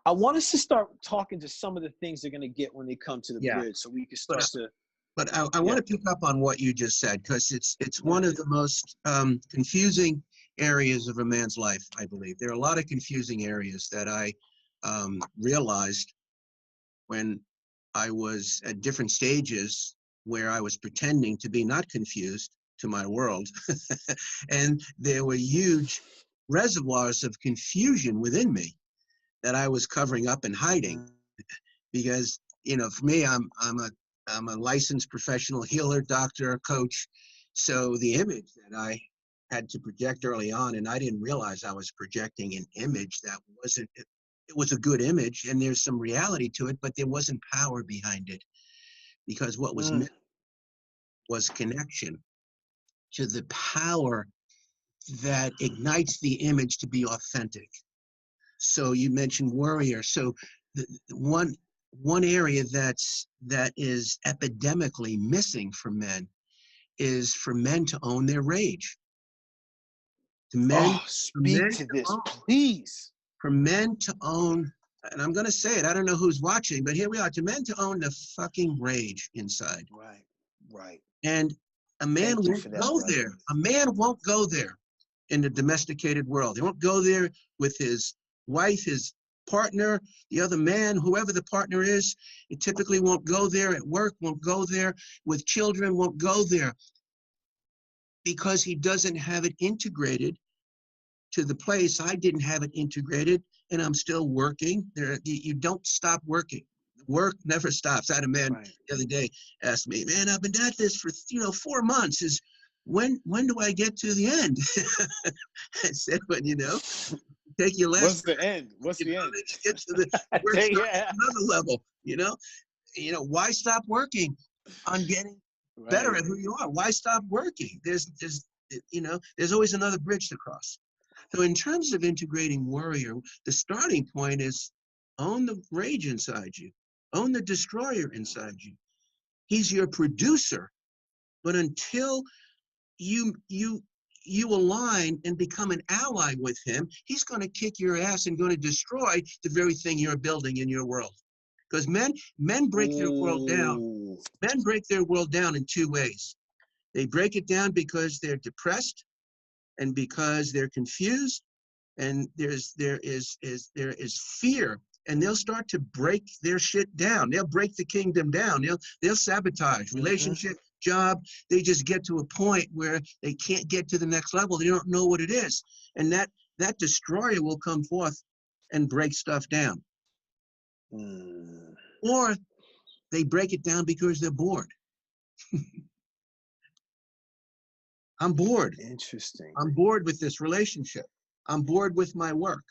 I want us to start talking to some of the things they're going to get when they come to the Yeah. bridge, so we can start to. But I want to pick up on what you just said, because it's one of the most confusing areas of a man's life, I believe. There are a lot of confusing areas that I realized when I was at different stages where I was pretending to be not confused to my world. And there were huge reservoirs of confusion within me that I was covering up and hiding. Because, you know, for me, I'm a licensed professional healer, doctor, coach. So the image that I had to project early on, and I didn't realize I was projecting an image that wasn't, it was a good image and there's some reality to it, but there wasn't power behind it, because what was meant was connection to the power that ignites the image to be authentic. So you mentioned warrior. So one area that is epidemically missing for men is for men to own their rage. Speak to this, please. For men to own, and I'm going to say it, I don't know who's watching, but here we are, to men to own the fucking rage inside. Right. And a man won't go there. A man won't go there in the domesticated world. He won't go there with his wife, his partner, the other man, whoever the partner is. He typically won't go there at work, won't go there with children, won't go there because he doesn't have it integrated to the place. I didn't have it integrated, and I'm still working. You don't stop working. Work never stops. I had a man the other day ask me, man, I've been at this for 4 months. When do I get to the end? I said, well, take your last. What's the end? What's the end? Get to the another level. Why stop working on getting better at who you are? Why stop working? There's always another bridge to cross. So in terms of integrating warrior, the starting point is own the rage inside you, own the destroyer inside you. He's your producer, but until you align and become an ally with him, he's going to kick your ass and going to destroy the very thing you're building in your world. Because men break their world down. Men break their world down in 2 ways. They break it down because they're depressed and because they're confused, and there is fear, and they'll start to break their shit down. They'll break the kingdom down. They'll sabotage relationship, job. They just get to a point where they can't get to the next level. They don't know what it is, and that destroyer will come forth and break stuff down. Or they break it down because they're bored. I'm bored. Interesting. I'm bored with this relationship. I'm bored with my work.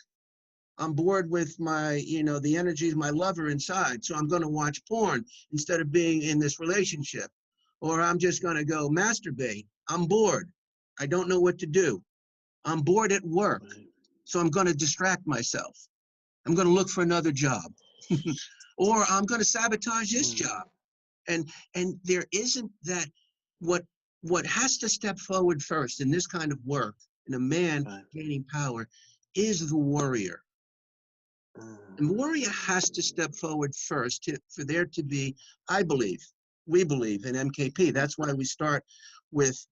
I'm bored with my, the energy of my lover inside. So I'm going to watch porn instead of being in this relationship. Or I'm just going to go masturbate. I'm bored. I don't know what to do. I'm bored at work. So I'm going to distract myself. I'm going to look for another job. Or I'm going to sabotage this job. And there isn't that what has to step forward first in this kind of work, in a man gaining power, is the warrior. And the warrior has to step forward first for there to be, we believe in MKP. That's why we start with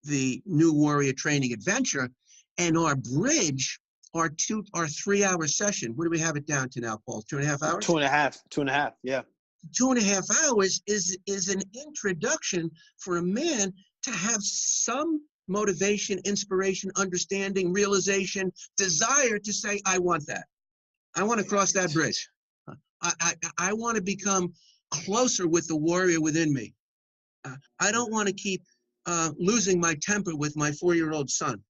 the new warrior training adventure, and our bridge, our 3-hour session. What do we have it down to now, Paul? 2.5 hours? 2.5, yeah. 2.5 hours is an introduction for a man to have some motivation, inspiration, understanding, realization, desire to say, I want that. I want to cross that bridge. I want to become closer with the warrior within me. I don't want to keep losing my temper with my 4-year-old son.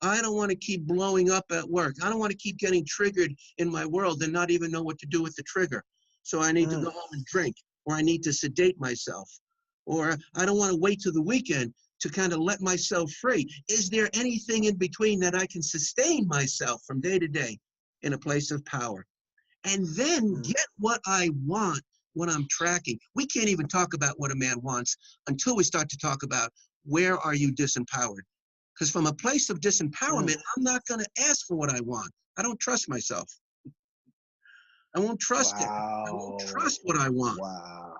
I don't want to keep blowing up at work. I don't want to keep getting triggered in my world and not even know what to do with the trigger. So I need to go home and drink, or I need to sedate myself, or I don't want to wait till the weekend to kind of let myself free. Is there anything in between that I can sustain myself from day to day in a place of power? And then get what I want when I'm tracking. We can't even talk about what a man wants until we start to talk about where are you disempowered. Because from a place of disempowerment, I'm not going to ask for what I want. I don't trust myself. I won't trust it. I won't trust what I want. Wow.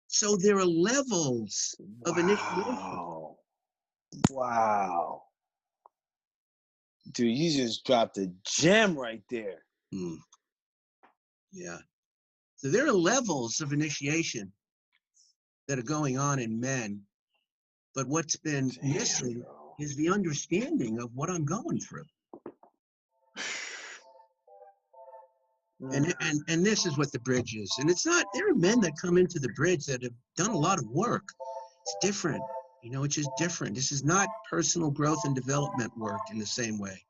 So there are levels of initiation. Wow. Wow. Dude, you just dropped a gem right there. Mm. Yeah. So there are levels of initiation that are going on in men, but what's been missing is the understanding of what I'm going through. And this is what the bridge is. And it's not, there are men that come into the bridge that have done a lot of work. It's different. You know, it's just different. This is not personal growth and development work in the same way.